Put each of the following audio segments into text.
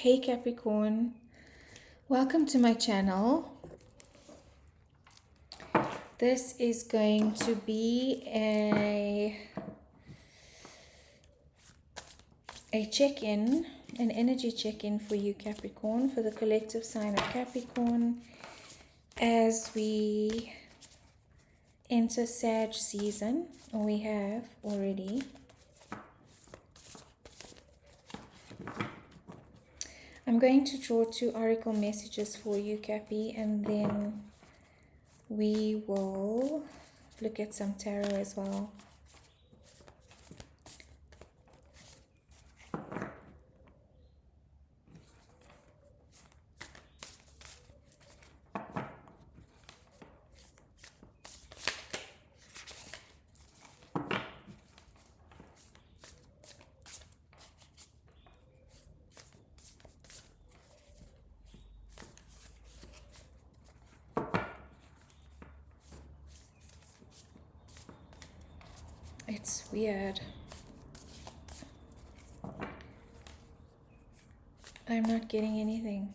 Hey Capricorn, welcome to my channel. This is going to be a check-in, an energy check-in for you Capricorn, for the collective sign of Capricorn as we enter Sag season, or we have already. I'm going to draw 2 oracle messages for you, Cappy, and then we will look at some tarot as well. It's weird. I'm not getting anything.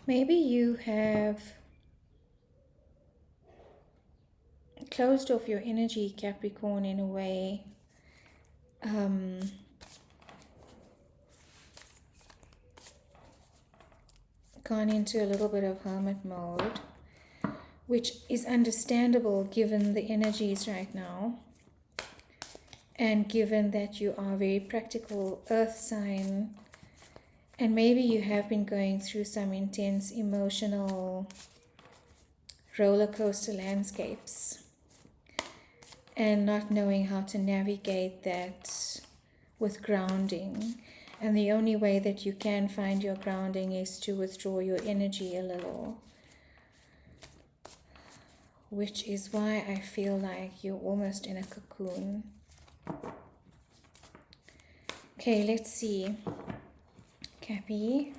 Maybe you have closed off your energy, Capricorn, in a way. Gone into a little bit of hermit mode, which is understandable given the energies right now. And given that you are a very practical earth sign, and maybe you have been going through some intense emotional roller coaster landscapes and not knowing how to navigate that with grounding. And the only way that you can find your grounding is to withdraw your energy a little, which is why I feel like you're almost in a cocoon. Okay, let's see. Cappy.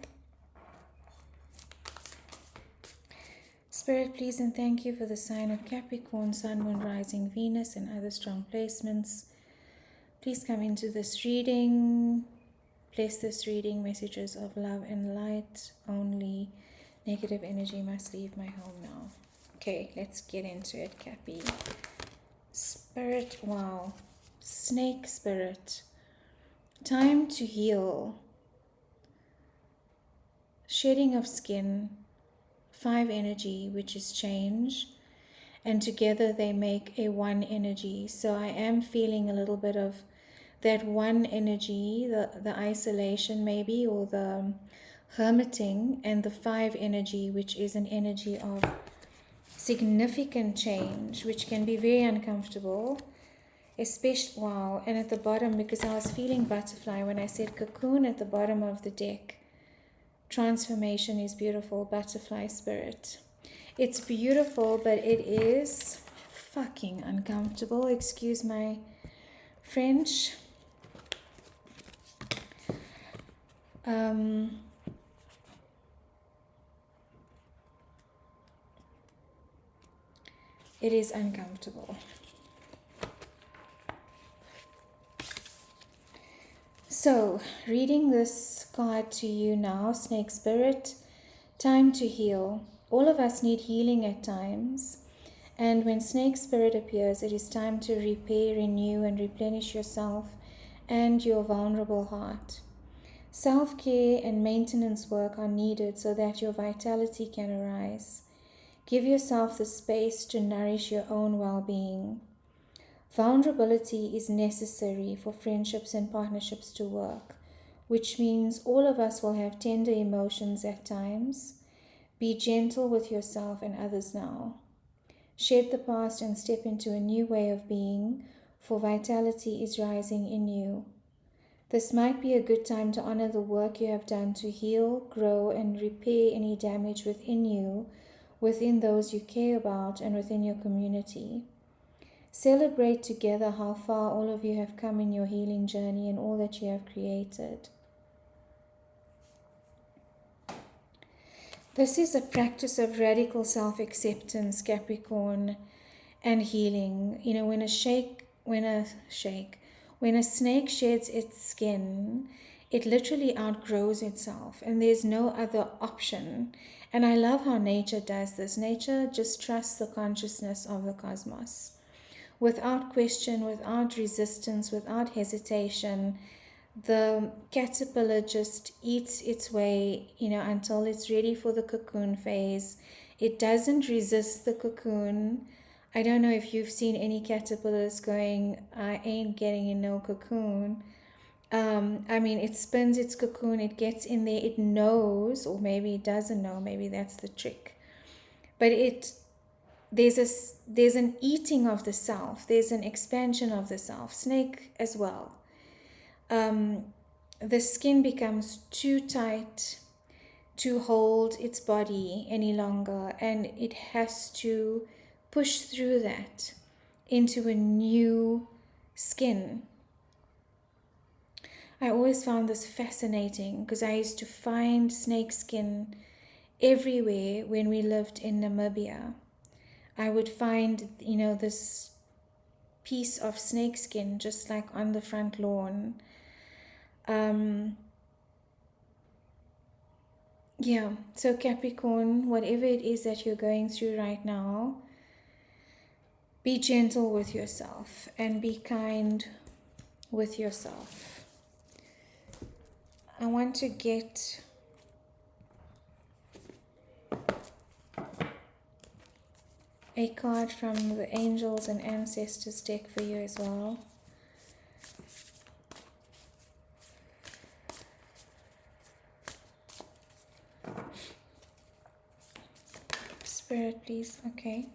Spirit, please and thank you for the sign of Capricorn, Sun, Moon, Rising, Venus, and other strong placements. Please come into this reading. Bless this reading. Messages of love and light only. Negative energy must leave my home now. Okay, let's get into it, Cappy. Spirit, wow. Snake spirit. Time to heal. Shedding of skin. 5 energy, which is change, and together they make a 1 energy. So I am feeling a little bit of that 1 energy, the isolation maybe, or the hermiting, and the 5 energy, which is an energy of significant change, which can be very uncomfortable, especially, wow, and at the bottom, because I was feeling butterfly when I said cocoon at the bottom of the deck. Transformation is beautiful, butterfly spirit. It's beautiful, but it is fucking uncomfortable. Excuse my French. It is uncomfortable. So, reading this card to you now, Snake Spirit, time to heal. All of us need healing at times. And when Snake Spirit appears, it is time to repair, renew, and replenish yourself and your vulnerable heart. Self-care and maintenance work are needed so that your vitality can arise. Give yourself the space to nourish your own well-being. Vulnerability is necessary for friendships and partnerships to work, which means all of us will have tender emotions at times. Be gentle with yourself and others now. Shed the past and step into a new way of being, for vitality is rising in you. This might be a good time to honor the work you have done to heal, grow, and repair any damage within you, within those you care about, and within your community. Celebrate together how far all of you have come in your healing journey and all that you have created. This is a practice of radical self-acceptance, Capricorn, and healing. You know, when When a snake sheds its skin, it literally outgrows itself, and there's no other option. And I love how nature does this. Nature just trusts the consciousness of the cosmos. Without question, without resistance, without hesitation, the caterpillar just eats its way, until it's ready for the cocoon phase. It doesn't resist the cocoon. I don't know if you've seen any caterpillars going, I ain't getting in no cocoon. It spins its cocoon, it gets in there, it knows, or maybe it doesn't know, maybe that's the trick. But there's an eating of the self, there's an expansion of the self. Snake as well. The skin becomes too tight to hold its body any longer, and it has to push through that into a new skin. I always found this fascinating because I used to find snake skin everywhere when we lived in Namibia. I would find, this piece of snake skin just like on the front lawn. So Capricorn, whatever it is that you're going through right now, be gentle with yourself and be kind with yourself. I want to get a card from the Angels and Ancestors deck for you as well. Spirit, please. Okay.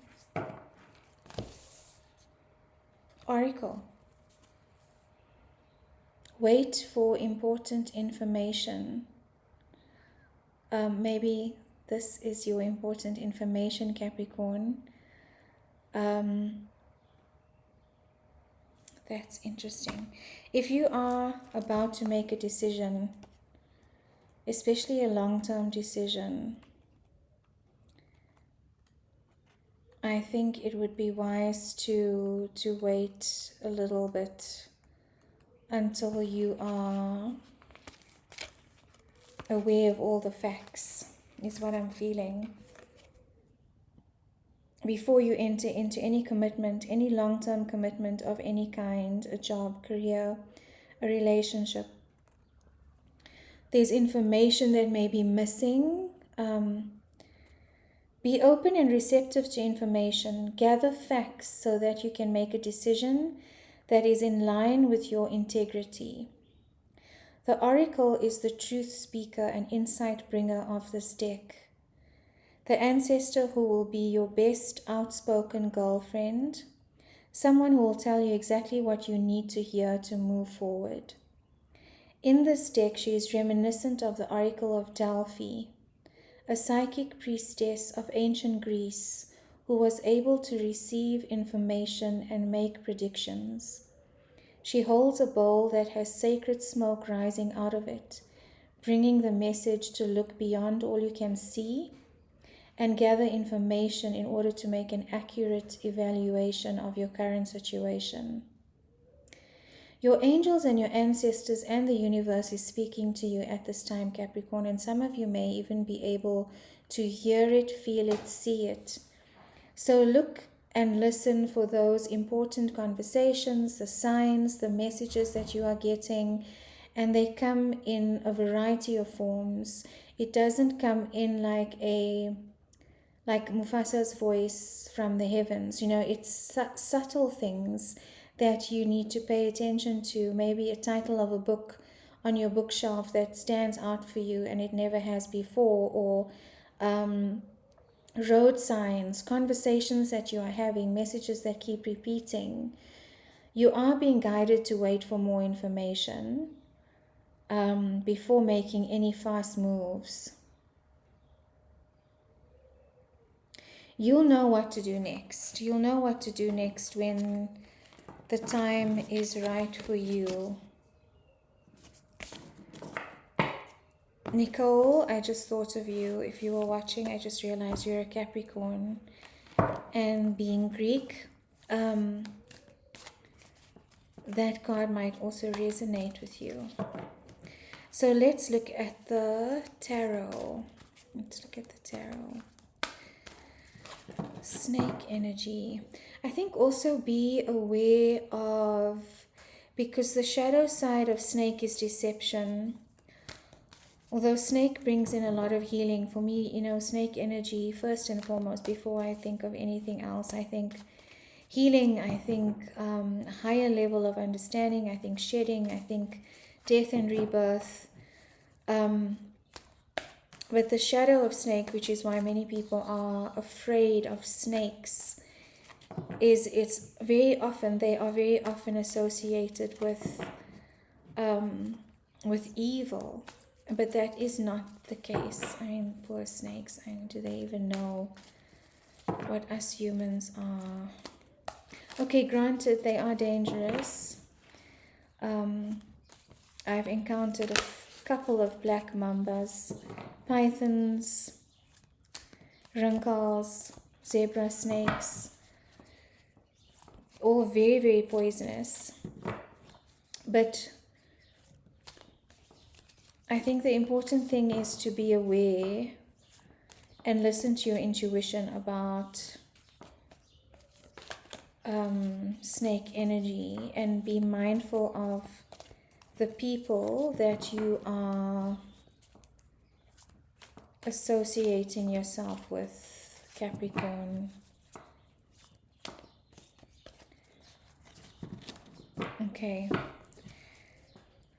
Oracle. Wait for important information. Maybe this is your important information, Capricorn. That's interesting. If you are about to make a decision, especially a long-term decision, I think it would be wise to wait a little bit until you are aware of all the facts, is what I'm feeling. Before you enter into any commitment, any long-term commitment of any kind, a job, career, a relationship, there's information that may be missing. Be open and receptive to information. Gather facts so that you can make a decision that is in line with your integrity. The oracle is the truth speaker and insight bringer of this deck. The ancestor who will be your best outspoken girlfriend. Someone who will tell you exactly what you need to hear to move forward. In this deck, she is reminiscent of the oracle of Delphi, a psychic priestess of ancient Greece who was able to receive information and make predictions. She holds a bowl that has sacred smoke rising out of it, bringing the message to look beyond all you can see and gather information in order to make an accurate evaluation of your current situation. Your angels and your ancestors and the universe is speaking to you at this time, Capricorn, and some of you may even be able to hear it, feel it, see it. So look and listen for those important conversations, the signs, the messages that you are getting, and they come in a variety of forms. It doesn't come in like Mufasa's voice from the heavens. It's subtle things that you need to pay attention to. Maybe a title of a book on your bookshelf that stands out for you and it never has before, or road signs, conversations that you are having, messages that keep repeating. You are being guided to wait for more information before making any fast moves. You'll know what to do next. You'll know what to do next when the time is right for you. Nicole, I just thought of you. If you were watching, I just realized you're a Capricorn. And being Greek, that card might also resonate with you. So let's look at the tarot. Let's look at the tarot. Snake energy. I think also be aware of, because the shadow side of snake is deception. Although snake brings in a lot of healing, for me, snake energy, first and foremost, before I think of anything else, I think healing, I think higher level of understanding, I think shedding, I think death and rebirth. But the shadow of snake, which is why many people are afraid of snakes, they are very often associated with evil. But that is not the case. I mean, poor snakes. I mean, do they even know what us humans are? Okay, granted, they are dangerous. I've encountered a couple of black mambas, pythons, runcals, zebra snakes, all very, very poisonous. But I think the important thing is to be aware and listen to your intuition about snake energy, and be mindful of the people that you are associating yourself with, Capricorn. Okay.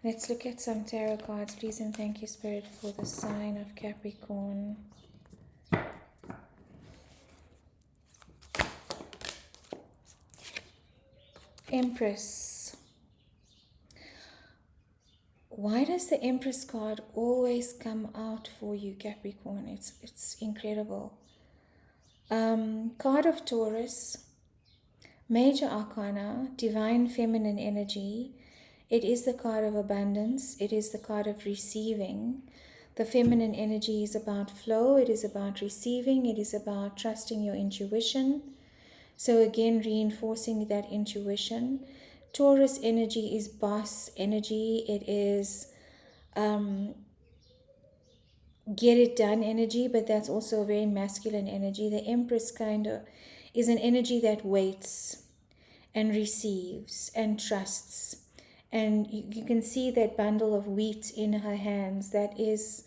Let's look at some tarot cards, please, and thank you, Spirit, for the sign of Capricorn. Empress. Why does the Empress card always come out for you, Capricorn? It's incredible. Card of Taurus, Major Arcana, Divine Feminine Energy. It is the card of abundance. It is the card of receiving. The feminine energy is about flow. It is about receiving. It is about trusting your intuition. So again, reinforcing that intuition. Taurus energy is boss energy. It is get it done energy, but that's also a very masculine energy. The Empress kind of is an energy that waits and receives and trusts. And you can see that bundle of wheat in her hands. That is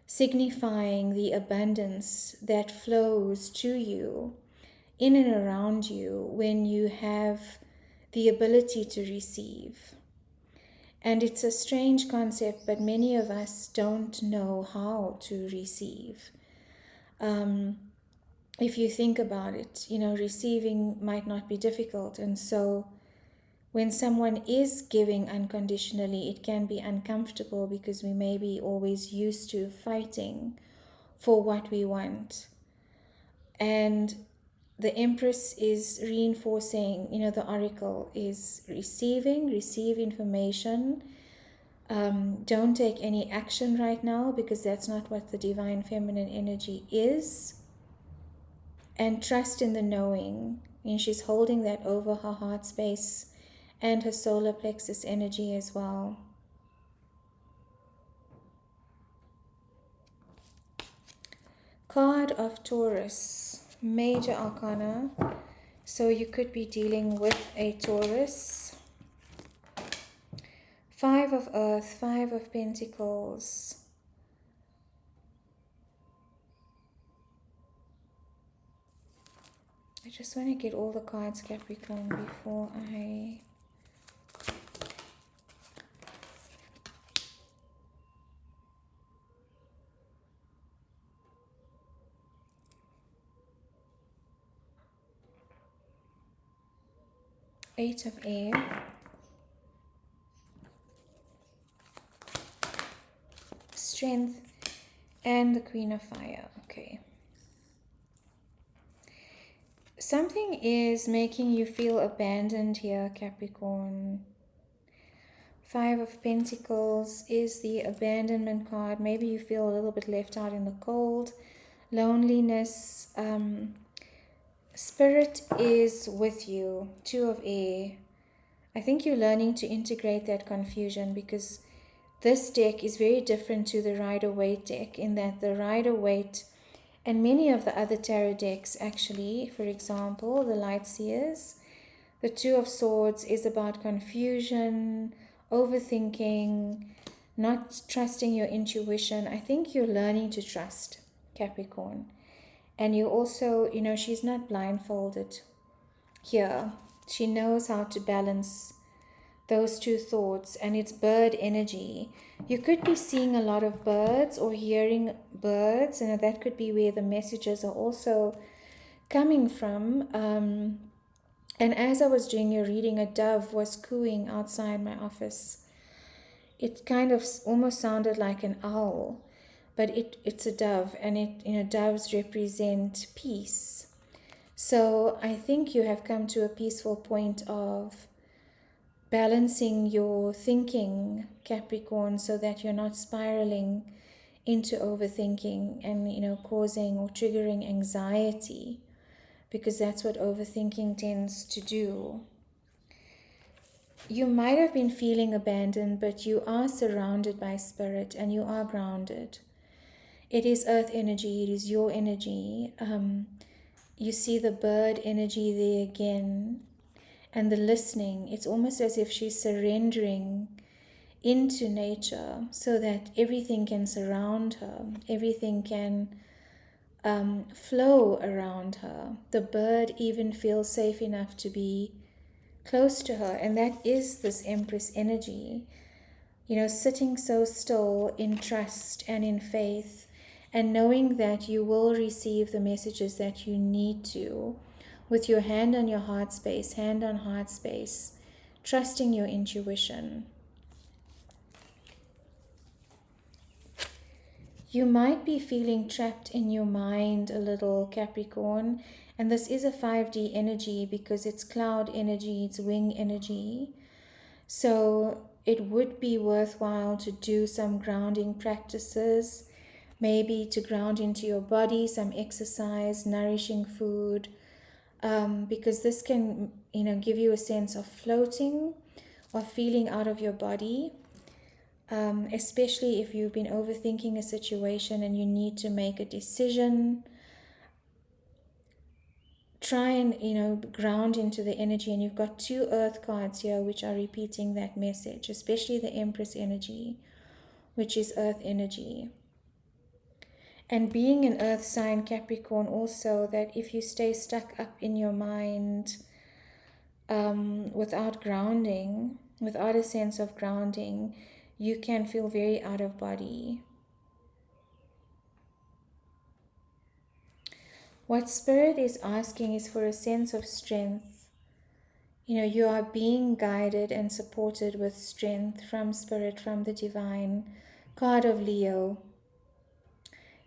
signifying the abundance that flows to you, in and around you, when you have the ability to receive. And it's a strange concept, but many of us don't know how to receive. If you think about it, receiving might not be difficult. And so when someone is giving unconditionally, it can be uncomfortable because we may be always used to fighting for what we want. And the Empress is reinforcing, the oracle is receive information. Don't take any action right now, because that's not what the divine feminine energy is. And trust in the knowing. And she's holding that over her heart space and her solar plexus energy as well. Card of Taurus, Major Arcana. So you could be dealing with a Taurus. Five of Earth, Five of Pentacles. I just want to get all the cards, Capricorn, before I... Eight of Air. Strength. And the Queen of Fire. Okay. Something is making you feel abandoned here, Capricorn. Five of Pentacles is the abandonment card. Maybe you feel a little bit left out in the cold. Loneliness. Spirit is with you. Two of Air. I think you're learning to integrate that confusion, because this deck is very different to the Rider-Waite deck, in that the Rider-Waite and many of the other tarot decks, actually, for example, the Light Seers, the Two of Swords is about confusion, overthinking, not trusting your intuition. I think you're learning to trust, Capricorn. And you also, she's not blindfolded here. She knows how to balance those two thoughts, and it's bird energy. You could be seeing a lot of birds or hearing birds, and that could be where the messages are also coming from. And as I was doing your reading, a dove was cooing outside my office. It kind of almost sounded like an owl, but it's a dove, and doves represent peace. So I think you have come to a peaceful point of balancing your thinking, Capricorn, so that you're not spiraling into overthinking and causing or triggering anxiety, because that's what overthinking tends to do. You might have been feeling abandoned, but you are surrounded by spirit and you are grounded. It is earth energy, it is your energy. You see the bird energy there again, and the listening. It's almost as if she's surrendering into nature so that everything can surround her, everything can flow around her. The bird even feels safe enough to be close to her, and that is this Empress energy, sitting so still in trust and in faith, and knowing that you will receive the messages that you need to, with your hand on your heart space, hand on heart space, trusting your intuition. You might be feeling trapped in your mind a little, Capricorn, and this is a 5D energy because it's cloud energy, it's wing energy. So it would be worthwhile to do some grounding practices, maybe to ground into your body, some exercise, nourishing food, because this can, give you a sense of floating or feeling out of your body, especially if you've been overthinking a situation and you need to make a decision. Try and ground into the energy, and you've got 2 earth cards here which are repeating that message, especially the Empress energy, which is earth energy. And being an earth sign, Capricorn, also, that if you stay stuck up in your mind without grounding, without a sense of grounding, you can feel very out of body. What Spirit is asking is for a sense of strength. You are being guided and supported with strength from Spirit, from the Divine. Card of Leo.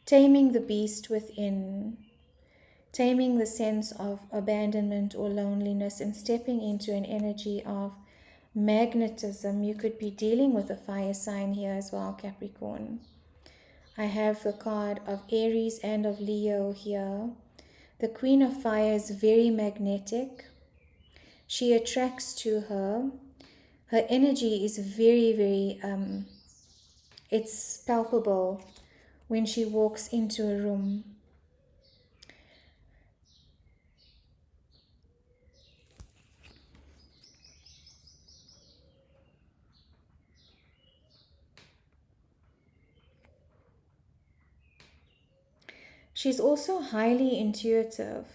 Taming the beast within. Taming the sense of abandonment or loneliness and stepping into an energy of magnetism. You could be dealing with a fire sign here as well, Capricorn. I have the card of Aries and of Leo here. The Queen of Fire is very magnetic. She attracts to her. Her energy is very, very, it's palpable when she walks into a room. She's also highly intuitive.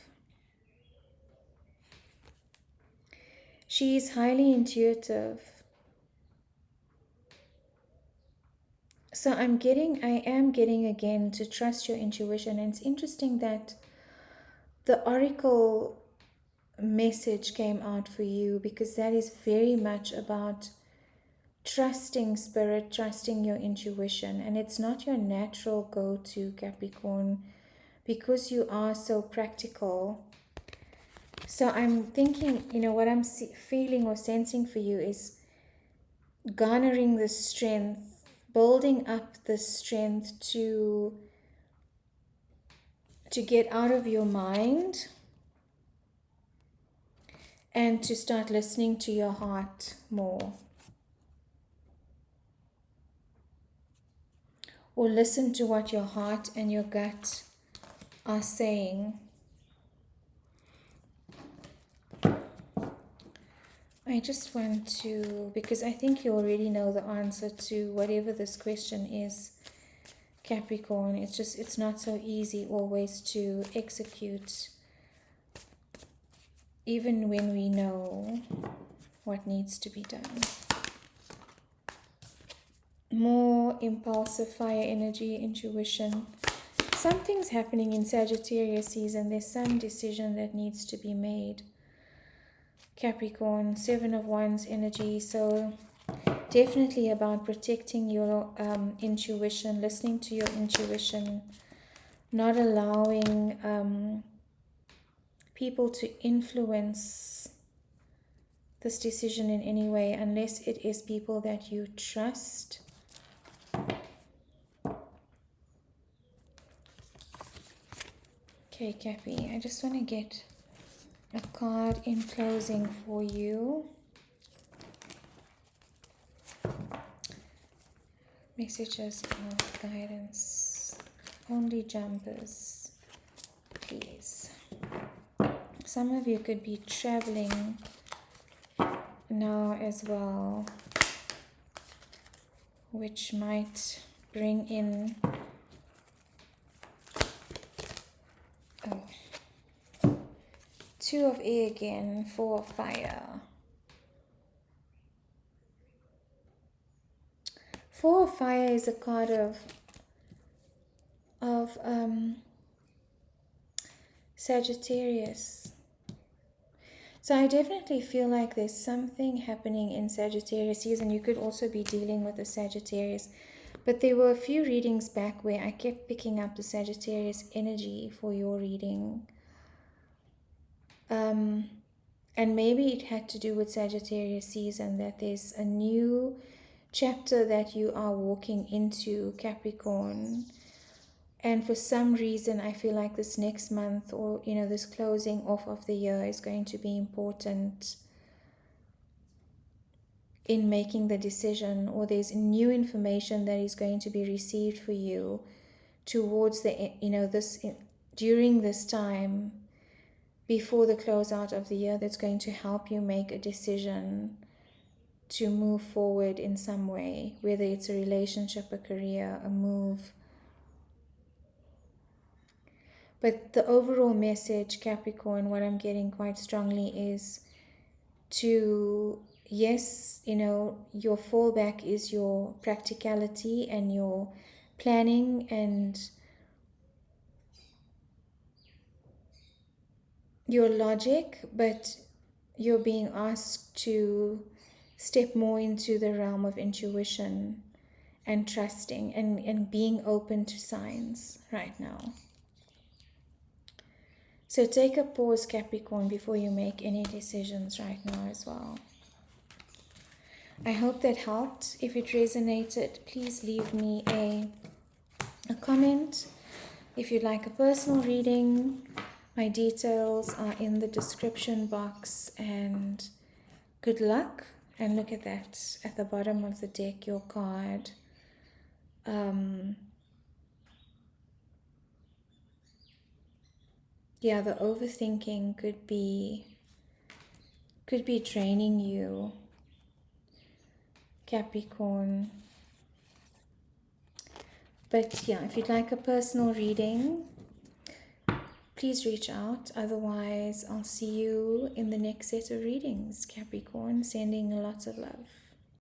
She is highly intuitive. So I am getting again to trust your intuition. And it's interesting that the oracle message came out for you, because that is very much about trusting Spirit, trusting your intuition. And it's not your natural go-to, Capricorn, because you are so practical. So I'm thinking, what I'm feeling or sensing for you is garnering the strength, building up the strength to get out of your mind and to start listening to your heart more. Or listen to what your heart and your gut are saying. I just want to, because I think you already know the answer to whatever this question is, Capricorn. It's not so easy always to execute, even when we know what needs to be done. More impulsive fire energy, intuition. Something's happening in Sagittarius season. There's some decision that needs to be made. Capricorn, 7 of Wands energy. So definitely about protecting your intuition, listening to your intuition, not allowing people to influence this decision in any way unless it is people that you trust. Okay, Cappy, I just want to get a card in closing for you. Messages of guidance. Only jumpers, please. Some of you could be traveling now as well, which might bring in Two of air again, 4 of fire. 4 of fire is a card of Sagittarius. So I definitely feel like there's something happening in Sagittarius season. You could also be dealing with a Sagittarius. But there were a few readings back where I kept picking up the Sagittarius energy for your reading. And maybe it had to do with Sagittarius season, that there's a new chapter that you are walking into, Capricorn. And for some reason, I feel like this next month, or, this closing off of the year is going to be important in making the decision, or there's new information that is going to be received for you towards the, during this time before the closeout of the year, that's going to help you make a decision to move forward in some way, whether it's a relationship, a career, a move. But the overall message, Capricorn, what I'm getting quite strongly is to, yes, your fallback is your practicality and your planning and your logic, but you're being asked to step more into the realm of intuition and trusting and being open to signs right now. So take a pause, Capricorn, before you make any decisions right now as well. I hope that helped. If it resonated, please leave me a comment. If you'd like a personal reading, my details are in the description box, and good luck. And look at that, at the bottom of the deck, your card. Yeah, the overthinking could be draining you, Capricorn. But yeah, if you'd like a personal reading, please reach out. Otherwise, I'll see you in the next set of readings, Capricorn. Sending lots of love.